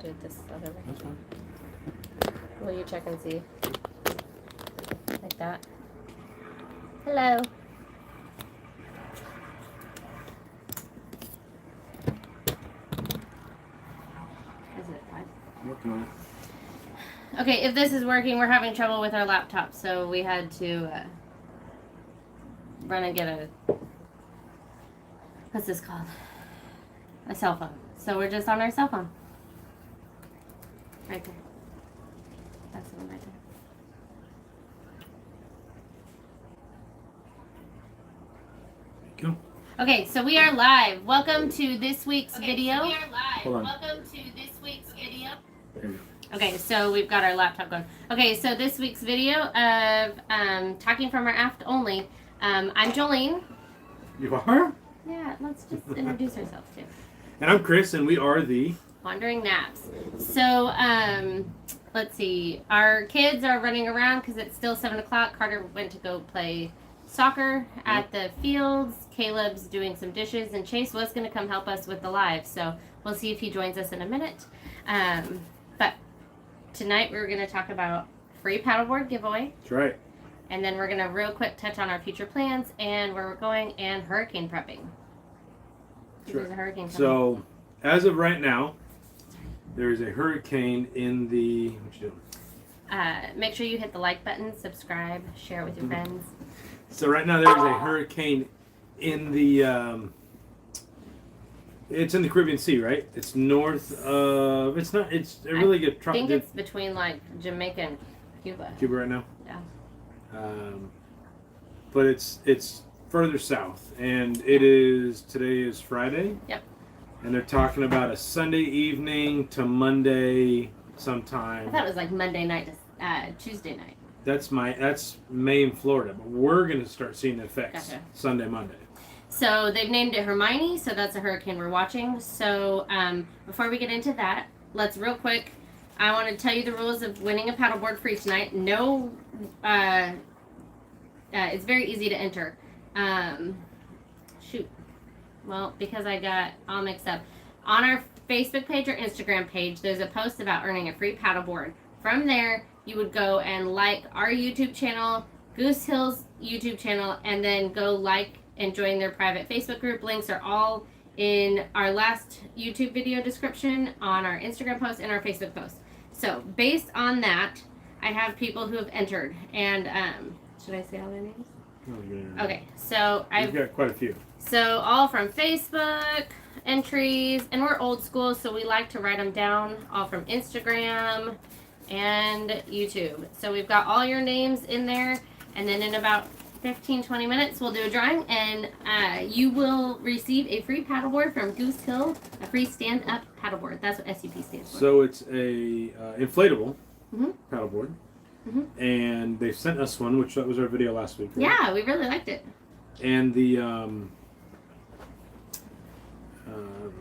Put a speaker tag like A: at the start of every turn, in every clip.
A: do it this other way.
B: That's fine.
A: Will you check and see? Like that. Hello. Is it fine?
B: Working on it.
A: Okay, if this is working, we're having trouble with our laptop, so we had to run and get a, what's this called? A cell phone. So we're just on our cell phone. Right there. That's the one right there.
B: There you go.
A: Okay, so we are live. Welcome to this week's video.
C: So we are live.
B: Hold on.
C: Welcome to this week's video.
B: There you go.
A: Okay, so we've got our laptop going. Okay, so this week's video of talking from our aft only. I'm Jolene.
B: You are?
A: Yeah, let's just introduce ourselves too.
B: And I'm Chris, and we are the...
A: Wandering Naps. So, let's see. Our kids are running around because it's still 7 o'clock. Carter went to go play soccer at the fields. Caleb's doing some dishes, and Chase was going to come help us with the live. So we'll see if he joins us in a minute. But tonight we're going to talk about free paddleboard giveaway.
B: That's right.
A: And then we're going to real quick touch on our future plans and where we're going and hurricane prepping.
B: Sure.
A: There's a hurricane coming.
B: So, as of right now, there is a hurricane in the... What you doing?
A: Make sure you hit the like button, subscribe, share it with your friends.
B: So right now there's a hurricane in the... it's in the Caribbean Sea, right? It's north of... It's not... It's a really good...
A: I think it's between like Jamaica and Cuba.
B: Cuba right now?
A: Yeah.
B: But it's further south, and it is... Today is Friday.
A: Yep.
B: And they're talking about a Sunday evening to Monday sometime.
A: I thought it was like Monday night to Tuesday night.
B: That's Maine, Florida, but we're gonna start seeing the effects Sunday, Monday.
A: So they've named it Hermione, so that's a hurricane we're watching. So before we get into that, let's real quick. I want to tell you the rules of winning a paddleboard free tonight. No, it's very easy to enter. Shoot. Well, because I got all mixed up. On our Facebook page or Instagram page, there's a post about earning a free paddleboard. From there, you would go and like our YouTube channel, Goose Hill's YouTube channel, and then go like and join their private Facebook group. Links are all in our last YouTube video description, on our Instagram post, and our Facebook post. So, based on that, I have people who have entered. And, should I say all their names? Okay, so
B: I've got quite a few.
A: So all from Facebook entries, and we're old school, so we like to write them down. All from Instagram and YouTube. So we've got all your names in there, and then in about 15-20 minutes we'll do a drawing, and you will receive a free paddleboard from Goose Hill, a free stand-up paddleboard. That's what SUP stands for.
B: So it's a inflatable paddleboard.
A: Mm-hmm.
B: And they sent us one, which that was our video last week. Right?
A: Yeah, we really liked it.
B: And the what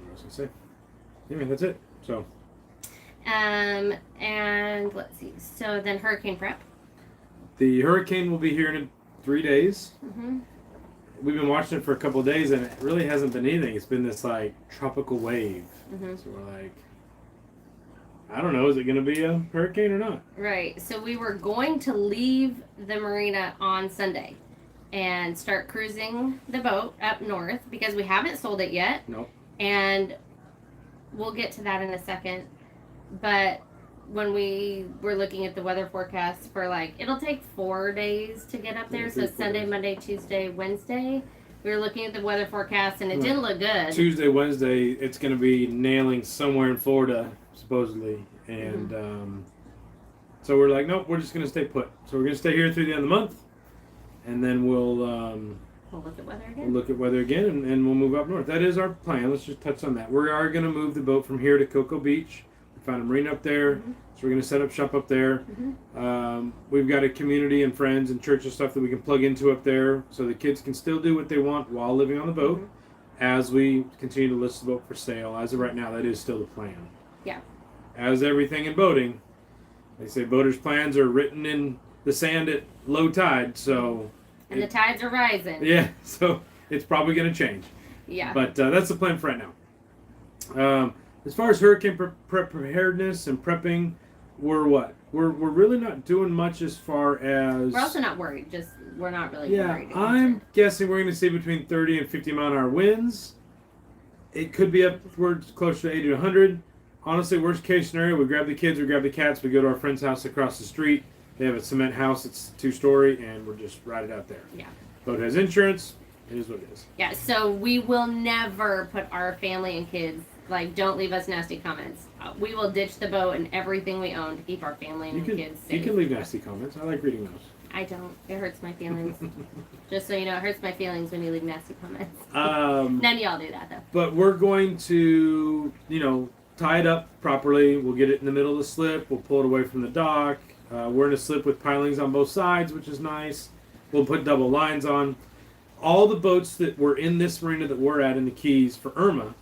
B: was I gonna say? Yeah, that's it. So.
A: And let's see. So then hurricane prep.
B: The hurricane will be here in 3 days.
A: Mm-hmm.
B: We've been watching it for a couple of days, and it really hasn't been anything. It's been this like tropical wave.
A: Mm-hmm.
B: So we're like, I don't know, is it going to be a hurricane or not?
A: Right. So we were going to leave the marina on Sunday and start cruising the boat up north because we haven't sold it yet.
B: Nope.
A: And we'll get to that in a second. But when we were looking at the weather forecast for like, it'll take 4 days to get up there. So Sunday, Monday, Tuesday, Wednesday. We were looking at the weather forecast and it didn't look good.
B: Tuesday, Wednesday, it's going to be nailing somewhere in Florida, supposedly. And so we're like, nope, we're just going to stay put. So we're going to stay here through the end of the month. And then we'll
A: look at weather again.
B: We'll look at weather again, and we'll move up north. That is our plan. Let's just touch on that. We are going to move the boat from here to Cocoa Beach. We found a marina up there. So we're going to set up shop up there. We've got a community and friends and church and stuff that we can plug into up there so the kids can still do what they want while living on the boat as we continue to list the boat for sale. As of right now, that is still the plan.
A: Yeah.
B: As everything in boating, they say boaters' plans are written in the sand at low tide, so...
A: And the tides are rising.
B: Yeah, so it's probably going to change.
A: Yeah.
B: But that's the plan for right now. as far as hurricane preparedness and prepping, we're what? We're really not doing much as far as.
A: We're also not worried. Just we're not really worried.
B: I'm guessing we're going to see between 30 and 50 mile an hour winds. It could be upwards closer to 80 to 100. Honestly, worst case scenario, we grab the kids, we grab the cats, we go to our friend's house across the street. They have a cement house, it's 2-story, and we're just ride it out there.
A: Yeah.
B: Boat has insurance. It is what it is.
A: Yeah, so we will never put our family and kids, like, don't leave us nasty comments. We will ditch the boat and everything we own to keep our family and kids safe.
B: You can leave nasty comments. I like reading those.
A: I don't. It hurts my feelings. Just so you know, it hurts my feelings when you leave nasty comments. None of y'all do that, though.
B: But we're going to, tie it up properly. We'll get it in the middle of the slip. We'll pull it away from the dock. We're in a slip with pilings on both sides, which is nice. We'll put double lines on. All the boats that were in this marina that we're at in the Keys for Irma,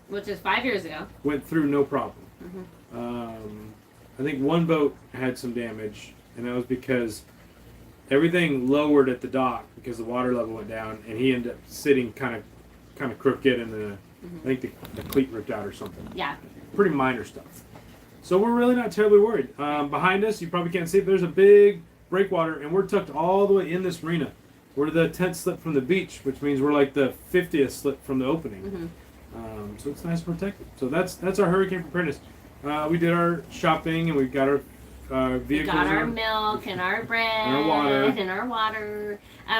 A: which is 5 years ago,
B: went through no problem.
A: Mm-hmm.
B: I think one boat had some damage, and that was because everything lowered at the dock because the water level went down, and he ended up sitting kind of crooked, and I think the cleat ripped out or something.
A: Yeah.
B: Pretty minor stuff. So we're really not terribly worried. Behind us, you probably can't see it, but there's a big breakwater, and we're tucked all the way in this marina. We're the 10th slip from the beach, which means we're like the 50th slip from the opening. Mm-hmm. So it's nice and protected. So that's our hurricane preparedness. We did our shopping, and we got our vehicles.
A: We got our milk and our bread and our water.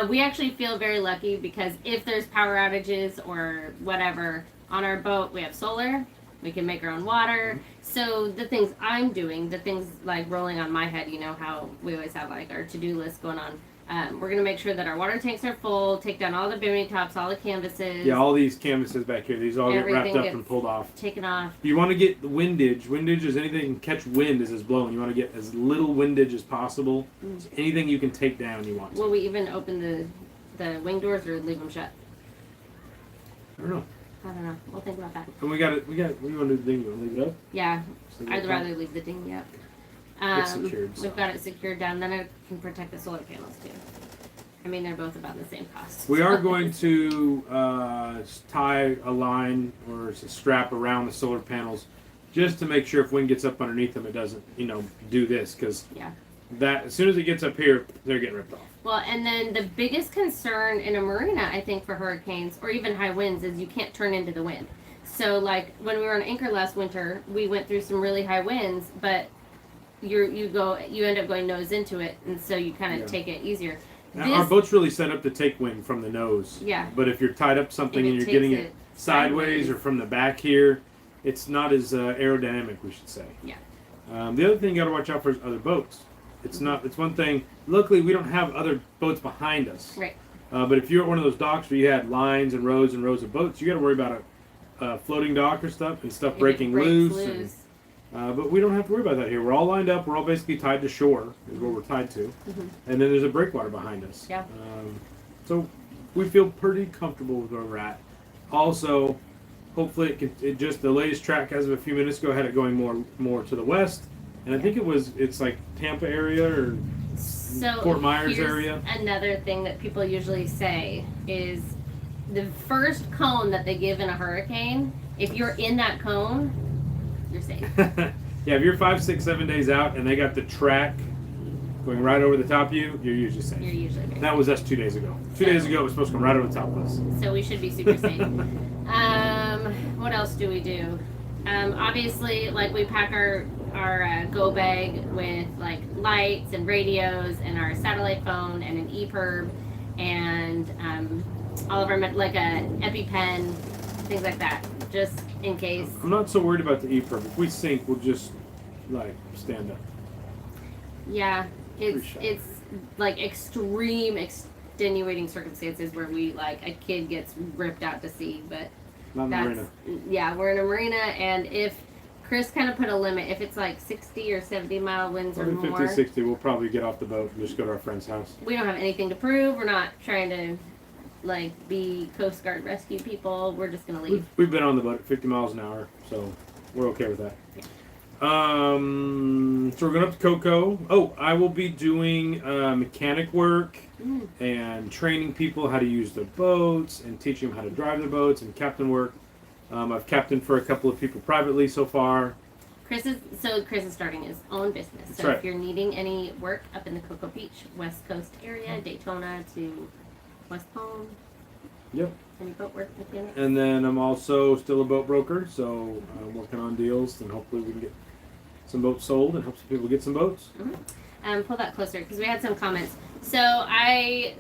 A: We actually feel very lucky because if there's power outages or whatever on our boat, we have solar. We can make our own water. Mm-hmm. So the things I'm doing, the things like rolling on my head, you know how we always have like our to-do list going on. We're going to make sure that our water tanks are full, take down all the bimini tops, all the canvases.
B: Yeah, all these canvases back here, these all get wrapped up and pulled off.
A: Taken off.
B: You want to get the windage. Windage is anything that can catch wind as it's blowing. You want to get as little windage as possible. Mm. So anything you can take down, you want to.
A: Will we even open the wing doors or leave them shut?
B: I don't know.
A: We'll think about that.
B: And we got it. What do you want to do? The dinghy? You want to leave it up?
A: Yeah. I'd rather leave the dinghy up.
B: It's secured.
A: We've got it secured down. Then it can protect the solar panels too. I mean, they're both about the same cost.
B: We are going to tie a line or a strap around the solar panels just to make sure if wind gets up underneath them, it doesn't, do this. Because that as soon as it gets up here, they're getting ripped off.
A: Well, and then the biggest concern in a marina, I think, for hurricanes or even high winds is you can't turn into the wind. So, like, when we were on anchor last winter, we went through some really high winds, but you end up going nose into it, and so you kind of take it easier.
B: Our boat's really set up to take wind from the nose. Yeah. But if you're tied up something and you're getting it sideways or from the back here, it's not as aerodynamic, we should say.
A: Yeah.
B: The other thing you got to watch out for is other boats. It's not. It's one thing. Luckily, we don't have other boats behind us.
A: Right.
B: But if you're at one of those docks where you had lines and rows of boats, you got to worry about a floating dock or stuff and stuff breaking loose. But we don't have to worry about that here. We're all lined up. We're all basically tied to shore, is where we're tied to. Mm-hmm. And then there's a breakwater behind us.
A: Yeah.
B: So we feel pretty comfortable with where we're at. Also, hopefully it just the latest track as of a few minutes ago had it going more to the west. And I think it's like Tampa area or Fort Myers area.
A: Another thing that people usually say is the first cone that they give in a hurricane, if you're in that cone, you're safe.
B: Yeah, if you're 5, 6, 7 days out and they got the track going right over the top of you, you're usually safe.
A: You're usually very
B: That was us 2 days ago. 2 days ago, it was supposed to come right over the top of us.
A: So we should be super safe. What else do we do? Obviously, like we pack our go bag with like lights and radios and our satellite phone and an EPIRB and all of our like a EpiPen, things like that, just in case.
B: I'm not so worried about the EPIRB. If we sink, we'll just like stand up.
A: Yeah, it's like extreme extenuating circumstances where we like a kid gets ripped out to sea, but
B: not in the marina.
A: Yeah, we're in a marina, and if Chris kind of put a limit, if it's like 60 or 70 mile winds or more.
B: 50, 60, we'll probably get off the boat and just go to our friend's house.
A: We don't have anything to prove. We're not trying to like be Coast Guard rescue people. We're just gonna leave.
B: We've been on the boat at 50 miles an hour, so we're okay with that.
A: Yeah.
B: So we're going up to Coco. Oh, I will be doing mechanic work and training people how to use the boats and teaching them how to drive the boats and captain work. I've captained for a couple of people privately so far.
A: Chris is starting his own business.
B: That's
A: So
B: right.
A: if you're needing any work up in the Cocoa Beach, West Coast area, Daytona to West Palm.
B: Yep.
A: Any boat work mechanics?
B: And then I'm also still a boat broker, so I'm working on deals, and hopefully we can get some boats sold and help some people get some boats.
A: Pull that closer because we had some comments. So I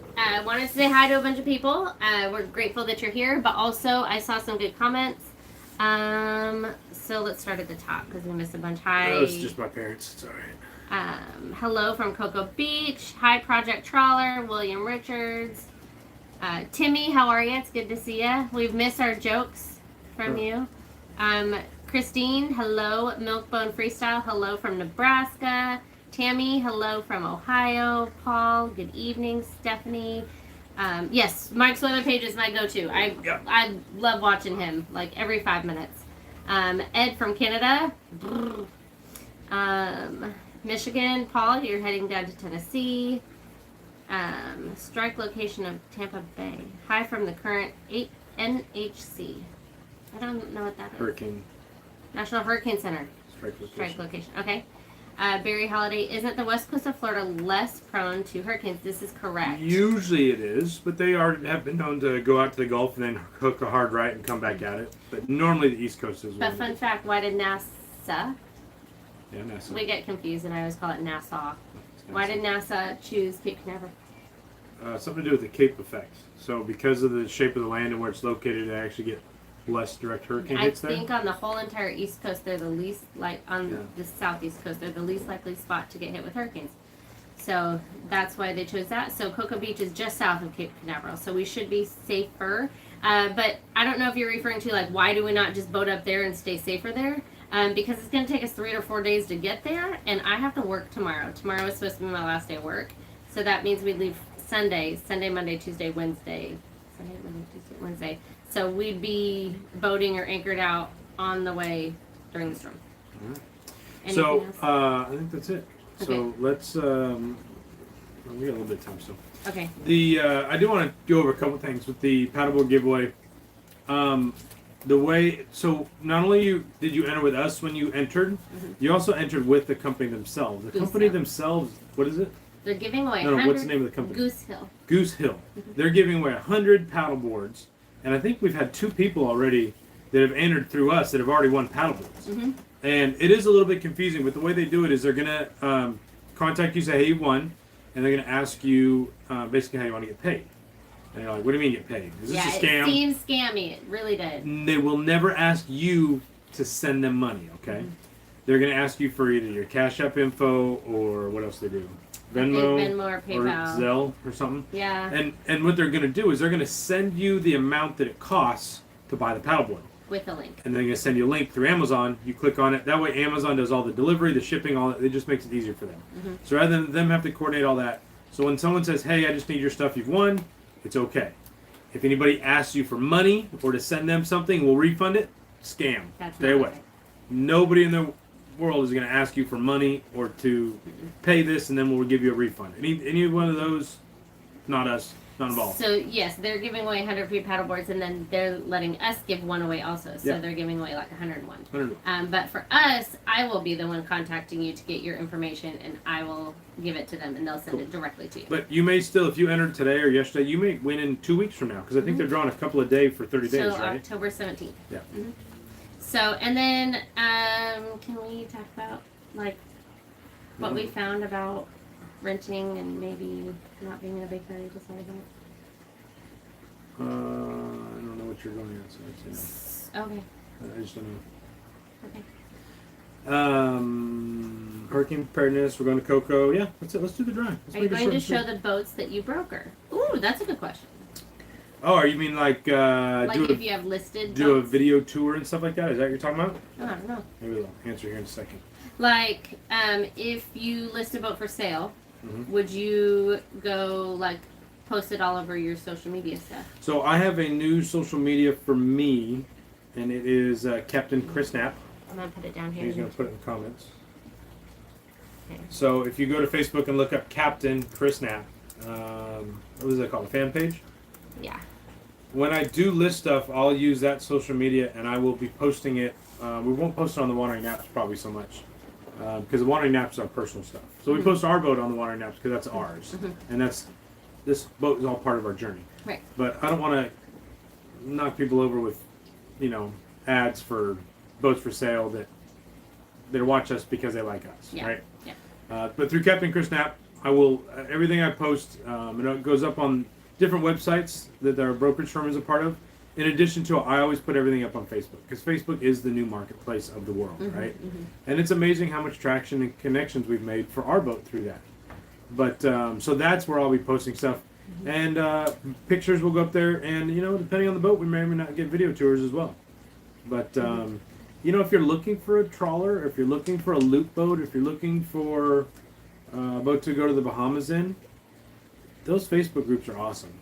A: wanted to say hi to a bunch of people. We're grateful that you're here, but also I saw some good comments. So let's start at the top because we missed a bunch. Hi.
B: No, it's just my parents. It's all right.
A: Hello from Cocoa Beach. Hi, Project Trawler. William Richards. Timmy, how are you? It's good to see you. We've missed our jokes from you. Christine, hello. Milkbone Freestyle, hello from Nebraska. Tammy, hello from Ohio. Paul, good evening. Stephanie. Yes, Mike's weather page is my go-to. I love watching him like every 5 minutes. Ed from Canada. Michigan. Paul, you're heading down to Tennessee. Strike location of Tampa Bay. Hi from the current NHC. I don't know what that is.
B: Hurricane.
A: National Hurricane Center. Strike location. Okay. Barry Holiday, isn't the west coast of Florida less prone to hurricanes? This is correct.
B: Usually it is, but they have been known to go out to the Gulf and then hook a hard right and come back at it. But normally the East Coast is.
A: But fun fact, why did NASA?
B: Yeah, NASA.
A: We get confused and I always call it Nassau. Why did NASA choose Cape Canaveral?
B: Something to do with the Cape effect. So because of the shape of the land and where it's located, they actually get less direct hurricane hits there.
A: I think on the whole entire East Coast, they're the least the Southeast Coast, they're the least likely spot to get hit with hurricanes. So that's why they chose that. So Cocoa Beach is just south of Cape Canaveral, so we should be safer. But I don't know if you're referring to like why do we not just boat up there and stay safer there? Because it's going to take us 3 or 4 days to get there, and I have to work tomorrow. Tomorrow is supposed to be my last day of work, so that means we leave Sunday, Monday, Tuesday, Wednesday. Sunday, Monday, Tuesday, Wednesday. So we'd be boating or anchored out on the way during the storm.
B: Right. So I think that's it.
A: Okay.
B: So let's. We got a little bit of time still.
A: Okay.
B: I do want to go over a couple things with the paddleboard giveaway. The way, so not only did you enter with us when you entered, you also entered with the company themselves. The company themselves, what is it?
A: They're giving away.
B: No, what's the name of the company?
A: Goosehill.
B: Goosehill. They're giving away 100 paddleboards, and I think we've had 2 people already that have entered through us that have already won paddleboards. And it is a little bit confusing, but the way they do it is they're gonna contact you, say, hey, you won, and they're gonna ask you basically how you want to get paid. And you're like, what do you mean get paid? Is this a scam?
A: It seems scammy. It really did.
B: They will never ask you to send them money, okay? They're going to ask you for either your Cash App info or what else they do? Venmo
A: or PayPal.
B: or Zelle or something.
A: Yeah.
B: And what they're going to do is they're going to send you the amount that it costs to buy the paddleboard.
A: With a link.
B: And they're going to send you a link through Amazon. You click on it. That way Amazon does all the delivery, the shipping, all that. It just makes it easier for them. So rather than them have to coordinate all that. So when someone says, hey, I just need your stuff you've won, it's okay. If anybody asks you for money or to send them something, we'll refund it. Scam. Stay away.
A: Okay.
B: Nobody in the world is going to ask you for money or to pay this, and then we'll give you a refund. Any one of those, not us, not involved.
A: So yes, they're giving away 100 free paddleboards, and then they're letting us give one away also. So they're giving away like 101. But for us, I will be the one contacting you to get your information, and I will give it to them, and they'll send it directly to you.
B: But you may still, if you entered today or yesterday, you may win in 2 weeks from now, because I think they're drawing a couple of days for 30 days,
A: so
B: right?
A: October 17th.
B: Yeah.
A: So, and then can we talk about like what we found about renting and maybe not being in a big hurry to sell it?
B: I don't know what you're going at, so I'd say no.
A: Okay.
B: I just don't know.
A: Okay.
B: Hurricane preparedness. We're going to Cocoa. Yeah, that's it. Let's do the drive.
A: Are you going to show the boats that you broker? Ooh, that's a good question.
B: Oh, you mean like
A: if you have listed
B: do
A: boats?
B: a video tour and stuff like that? Is that what you're talking about?
A: I don't know.
B: Maybe we'll answer here in a second.
A: Like, if you list a boat for sale, would you go like post it all over your social media stuff?
B: So I have a new social media for me, and it is Captain Chris Knapp.
A: I'm gonna put it down here.
B: He's going to put it in the comments.
A: Okay.
B: So if you go to Facebook and look up Captain Chris Knapp, what is that called? A fan page?
A: Yeah.
B: when I do list stuff, I'll use that social media and I will be posting it. We won't post it on the Wandering Naps probably so much because the Wandering Naps is our personal stuff. So we post our boat on the Wandering Naps because that's ours, and this boat is all part of our journey.
A: Right.
B: But I don't want to knock people over with, ads for boats for sale that watch us because they like us, right?
A: Yeah.
B: But through Captain Chris Knapp, I will everything I post, it goes up on different websites that our brokerage firm is a part of. In addition to, I always put everything up on Facebook because Facebook is the new marketplace of the world, right? And it's amazing how much traction and connections we've made for our boat through that. But so that's where I'll be posting stuff, and pictures will go up there. And depending on the boat, we may or may not get video tours as well. But if you're looking for a trawler, or if you're looking for a loop boat, if you're looking for a boat to go to the Bahamas in, those Facebook groups are awesome.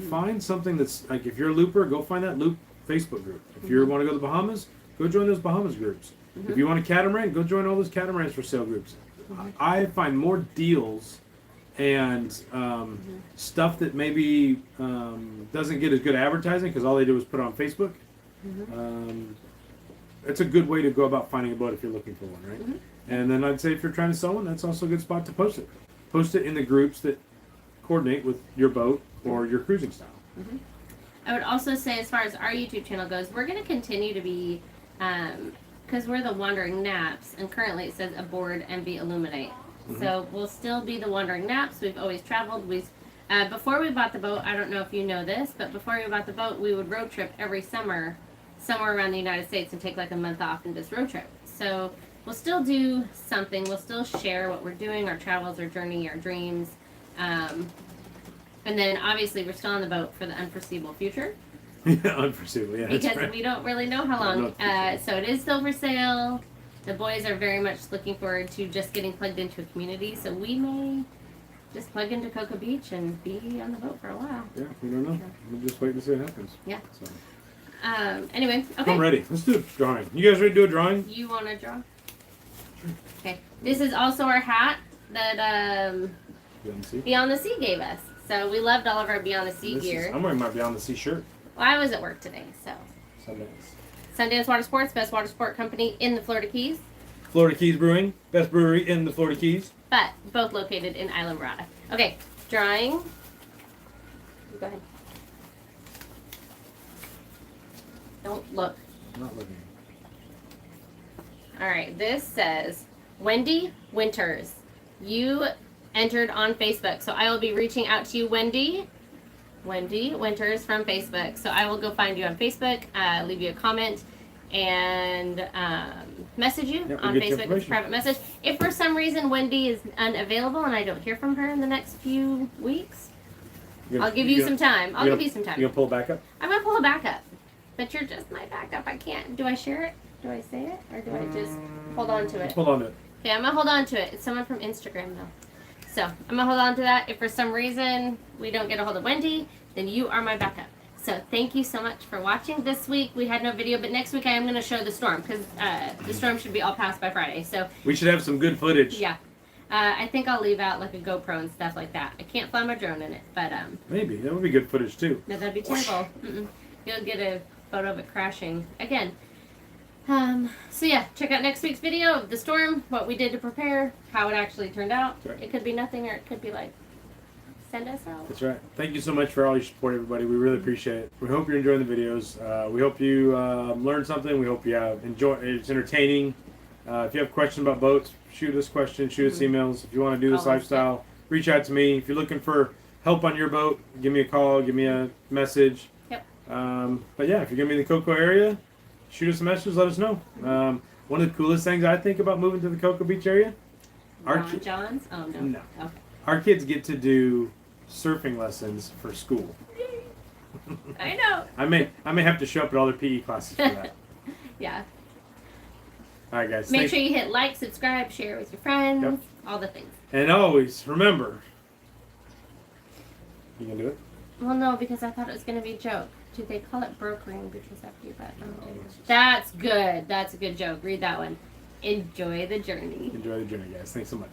B: Find something that's like, if you're a looper, go find that loop Facebook group. If you want to go to the Bahamas, go join those Bahamas groups. If you want a catamaran, go join all those catamarans for sale groups. I find more deals and stuff that maybe doesn't get as good advertising because all they do is put it on Facebook. It's a good way to go about finding a boat if you're looking for one, right? And then I'd say if you're trying to sell one, that's also a good spot to post it. Post it in the groups that coordinate with your boat or your cruising style.
A: I would also say, as far as our YouTube channel goes, we're going to continue to be, because we're the Wandering Naps, and currently it says aboard MV Illuminate. So we'll still be the Wandering Naps. We've always traveled. Before we bought the boat, I don't know if you know this, but before we bought the boat, we would road trip every summer somewhere around the United States and take like a month off and just road trip. So we'll still do something. We'll still share what we're doing, our travels, our journey, our dreams. And then obviously we're still on the boat for the unforeseeable future.
B: Unforeseeable, yeah.
A: Because we don't really know how long. So it is still for sale. The boys are very much looking forward to just getting plugged into a community. So we may just plug into Cocoa Beach and be on the boat for a while.
B: Yeah, we don't know. We'll just wait to see what happens.
A: Yeah.
B: So.
A: Anyway, okay.
B: I'm ready. Let's do a drawing. You guys ready to do a drawing?
A: You want to draw? Okay. This is also our hat that Beyond the Sea gave us. So we loved all of our Beyond the Sea gear.
B: I'm wearing my Beyond the Sea shirt.
A: Well, I was at work today, so.
B: Sundance.
A: Water Sports, best water sport company in the Florida Keys.
B: Florida Keys Brewing, best brewery in the Florida Keys.
A: But both located in Isla Mirada. Okay, drawing. Go ahead. Don't look.
B: I'm not looking.
A: All right, this says Wendy Winters. You entered on Facebook, so I will be reaching out to you, Wendy Winters from Facebook. So I will go find you on Facebook, leave you a comment, and message you on Facebook. It's a private message. If for some reason Wendy is unavailable and I don't hear from her in the next few weeks, I'll give you some time. I'll give you some time.
B: You gonna pull it back up?
A: I'm gonna pull it back up. But you're just my backup. I can't. Do I share it? Do I say it? Or do I just hold on to it?
B: Hold on to it.
A: Okay, I'm gonna hold on to it. It's someone from Instagram though. So I'm gonna hold on to that. If for some reason we don't get a hold of Wendy, then you are my backup. So thank you so much for watching. This week we had no video, but next week I am gonna show the storm because the storm should be all passed by Friday. So
B: we should have some good footage.
A: Yeah. I think I'll leave out like a GoPro and stuff like that. I can't fly my drone in it, but
B: maybe that would be good footage too.
A: No, that'd be terrible. You'll get a photo of it crashing again. So yeah, check out next week's video of the storm, what we did to prepare, how it actually turned out.
B: Right.
A: It could be nothing, or it could be like, send us out.
B: That's right. Thank you so much for all your support, everybody. We really appreciate it. We hope you're enjoying the videos. We hope you learned something. We hope you enjoy. It's entertaining. If you have questions about boats, shoot us questions, shoot us emails. If you want to do this lifestyle, reach out to me. If you're looking for help on your boat, give me a call, give me a message.
A: Yep.
B: But yeah, if you're going to be in the Cocoa area, shoot us a message, let us know. One of the coolest things I think about moving to the Cocoa Beach area,
A: John's? Oh, no.
B: No.
A: Okay.
B: Our kids get to do surfing lessons for school.
A: I know.
B: I may have to show up at all their PE classes for that.
A: Yeah.
B: All right, guys.
A: Make sure you hit like, subscribe, share with your friends,
B: Yep.
A: all the things.
B: And always remember. You gonna do it?
A: Well, no, because I thought it was going to be a joke. They call it brokering because after you bet. That's good. That's a good joke. Read that one. Enjoy the journey.
B: Enjoy the journey, guys. Thanks so much.